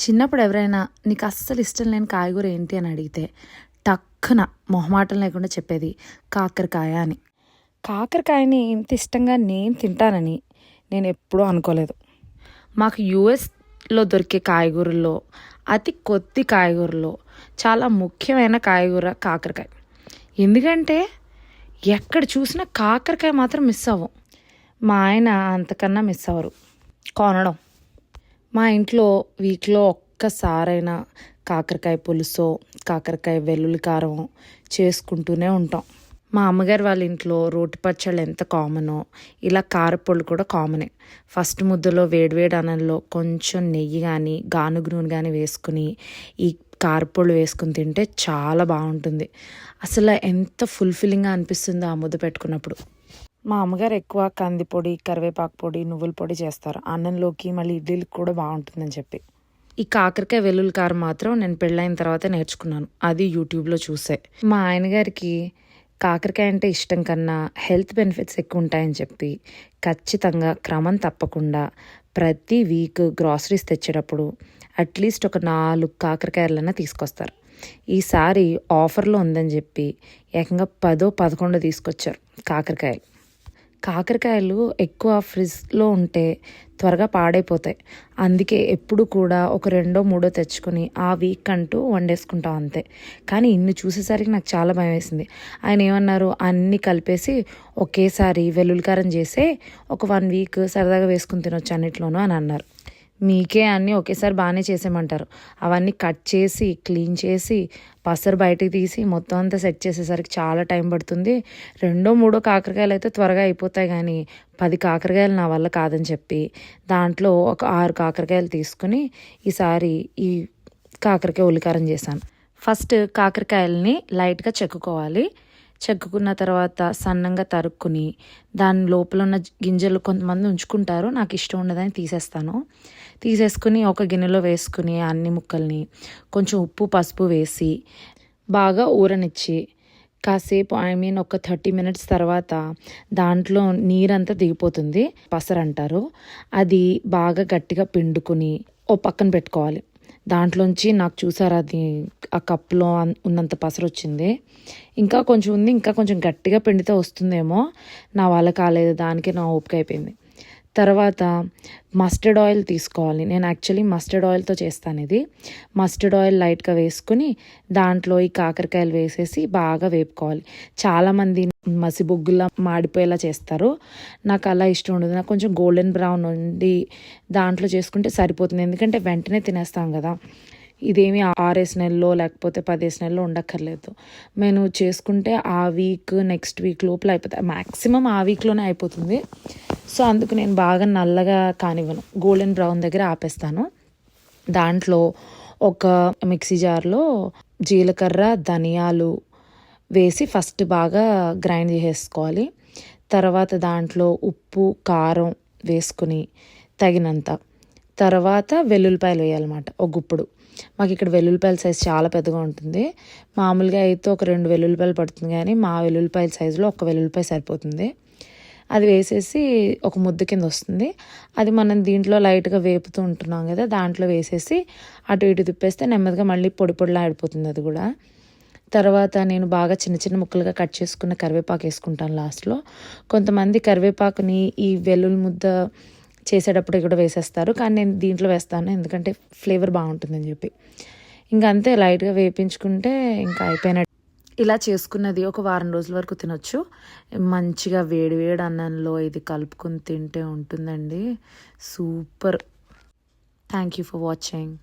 చిన్నప్పుడు ఎవరైనా నీకు అస్సలు ఇష్టం లేని కాయగూర ఏంటి అని అడిగితే టక్కున మొహమాటం లేకుండా చెప్పేది కాకరకాయ అని. కాకరకాయని ఇంత ఇష్టంగా నేను తింటానని నేను ఎప్పుడూ అనుకోలేదు. మాకు యూఎస్లో దొరికే కాయగూరల్లో అతి కొద్ది కాయగూరలో చాలా ముఖ్యమైన కాయగూర కాకరకాయ. ఎందుకంటే ఎక్కడ చూసినా కాకరకాయ మాత్రం మిస్ అవ్వం. మా ఆయన అంతకన్నా మిస్ అవ్వరు కొనడం. మా ఇంట్లో వీక్లో ఒక్కసారైనా కాకరకాయ పులుసో కాకరకాయ వెల్లుల్లి కారం చేసుకుంటూనే ఉంటాం. మా అమ్మగారు వాళ్ళ ఇంట్లో రోటి పచ్చళ్ళు ఎంత కామనో ఇలా కారపొళ్ళు కూడా కామనే. ఫస్ట్ ముద్దలో వేడివేడి అన్నంలో కొంచెం నెయ్యి కానీ గానుగ నూనె కానీ వేసుకుని ఈ కారపొళ్ళు వేసుకుని తింటే చాలా బాగుంటుంది. అసలు ఎంత ఫుల్ఫిల్లింగ్గా అనిపిస్తుందో ఆ ముద్ద పెట్టుకున్నప్పుడు. మా అమ్మగారు ఎక్కువ కందిపొడి, కరివేపాకు పొడి, నువ్వుల పొడి చేస్తారు. అన్నంలోకి మళ్ళీ ఇడ్లీకి కూడా బాగుంటుందని చెప్పి. ఈ కాకరకాయ వెల్లుల్లి కారం మాత్రం నేను పెళ్ళైన తర్వాత నేర్చుకున్నాను. అది యూట్యూబ్లో చూసే. మా ఆయన గారికి కాకరకాయ అంటే ఇష్టం కన్నా హెల్త్ బెనిఫిట్స్ ఎక్కువ ఉంటాయని చెప్పి ఖచ్చితంగా క్రమం తప్పకుండా ప్రతి వీక్ గ్రాసరీస్ తెచ్చేటప్పుడు అట్లీస్ట్ ఒక 4 కాకరకాయలన్నా తీసుకొస్తారు. ఈసారి ఆఫర్లో ఉందని చెప్పి ఏకంగా 10-11 తీసుకొచ్చారు కాకరకాయలు. కాకరకాయలు ఎక్కువ ఫ్రిడ్జ్లో ఉంటే త్వరగా పాడైపోతాయి. అందుకే ఎప్పుడు కూడా ఒక 2-3 తెచ్చుకొని ఆ వీక్ అంటూ వండేసుకుంటాం అంతే. కానీ ఇన్ని చూసేసరికి నాకు చాలా భయం వేసింది. ఆయన ఏమన్నారు, అన్నీ కలిపేసి ఒకేసారి వెల్లుల్లి కారం చేసే ఒక 1 వీక్ సరదాగా వేసుకుని తినొచ్చు అన్నిట్లోనూ అని అన్నారు. మీకే అన్నీ ఒకేసారి బాగానే చేసేయమంటారు. అవన్నీ కట్ చేసి క్లీన్ చేసి పసరు బయటకు తీసి మొత్తం అంతా సెట్ చేసేసరికి చాలా టైం పడుతుంది. 2-3 కాకరకాయలు అయితే త్వరగా అయిపోతాయి, కానీ 10 కాకరకాయలు నా వల్ల కాదని చెప్పి దాంట్లో ఒక 6 కాకరకాయలు తీసుకుని ఈసారి ఈ కాకరకాయ ఉల్లికారం చేశాను. ఫస్ట్ కాకరకాయలని లైట్గా చెక్కుకోవాలి. చెక్కుకున్న తర్వాత సన్నంగా తరుక్కుని దాని లోపల ఉన్న గింజలు కొంతమంది ఉంచుకుంటారు, నాకు ఇష్టం ఉండదని తీసేస్తాను. తీసేసుకుని ఒక గిన్నెలో వేసుకుని అన్ని ముక్కల్ని కొంచెం ఉప్పు పసుపు వేసి బాగా ఊరనిచ్చి కాసేపు ఒక 30 మినిట్స్ తర్వాత దాంట్లో నీరంతా దిగిపోతుంది, పసరు అంటారు. అది బాగా గట్టిగా పిండుకుని ఓ పక్కన పెట్టుకోవాలి. దాంట్లోంచి నాకు చూసారు అది ఆ కప్పులో ఉన్నంత పసరు వచ్చింది. ఇంకా కొంచెం ఉంది, ఇంకా కొంచెం గట్టిగా పిండితే వస్తుందేమో, నా వల్ల కాలేదు. దానికి నా ఓపిక అయిపోయింది. తర్వాత మస్టర్డ్ ఆయిల్ తీసుకోవాలి. నేను యాక్చువల్లీ మస్టర్డ్ ఆయిల్తో చేస్తాను ఇది. మస్టర్డ్ ఆయిల్ లైట్గా వేసుకుని దాంట్లో ఈ కాకరకాయలు వేసేసి బాగా వేపుకోవాలి. చాలామంది మసిబొగ్గులా మాడిపోయేలా చేస్తారు, నాకు అలా ఇష్టం ఉండదు. నాకు కొంచెం గోల్డెన్ బ్రౌన్ ఉండి దాంట్లో చేసుకుంటే సరిపోతుంది, ఎందుకంటే వెంటనే తినేస్తాం కదా. ఇదేమి 6 నెలల్లో లేకపోతే 10 నెలల్లో ఉండక్కర్లేదు. నేను చేసుకుంటే ఆ వీక్ నెక్స్ట్ వీక్ లోపల అయిపోతాయి, మ్యాక్సిమం ఆ వీక్లోనే అయిపోతుంది. సో అందుకు నేను బాగా నల్లగా కానివ్వను, గోల్డెన్ బ్రౌన్ దగ్గర ఆపేస్తాను. దాంట్లో ఒక మిక్సీ జార్లో జీలకర్ర ధనియాలు వేసి ఫస్ట్ బాగా గ్రైండ్ చేసేసుకోవాలి. తర్వాత దాంట్లో ఉప్పు కారం వేసుకుని తగినంత, తర్వాత వెల్లుల్లిపాయలు వేయాలన్నమాట ఒక గుప్పుడు. మాకు ఇక్కడ వెల్లుల్లిపాయల సైజు చాలా పెద్దగా ఉంటుంది. మామూలుగా అయితే ఒక 2 వెల్లుల్లిపాయలు పడుతుంది, కానీ మా వెల్లుల్లిపాయల సైజులో ఒక వెల్లుల్లిపాయ సరిపోతుంది. అది వేసేసి ఒక ముద్ద కింద వస్తుంది. అది మనం దీంట్లో లైట్గా వేపుతూ ఉంటున్నాం కదా, దాంట్లో వేసేసి అటు ఇటు తిప్పేస్తే నెమ్మదిగా మళ్ళీ పొడి పొడిలా ఆడిపోతుంది అది కూడా. తర్వాత నేను బాగా చిన్న చిన్న ముక్కలుగా కట్ చేసుకున్న కరివేపాకు వేసుకుంటాను లాస్ట్లో. కొంతమంది కరివేపాకుని ఈ వెల్లుల్లి ముద్ద చేసేటప్పుడు కూడా వేసేస్తారు, కానీ నేను దీంట్లో వేస్తాను ఎందుకంటే ఫ్లేవర్ బాగుంటుందని చెప్పి. ఇంకా అంతే, లైట్గా వేపించుకుంటే ఇంకా అయిపోయినట్టు. ఇలా చేసుకున్నది ఒక వారం రోజుల వరకు తినొచ్చు. మంచిగా వేడి వేడి అన్నంలో ఇది కలుపుకొని తింటే ఉంటుందండి, super. Thank you for watching.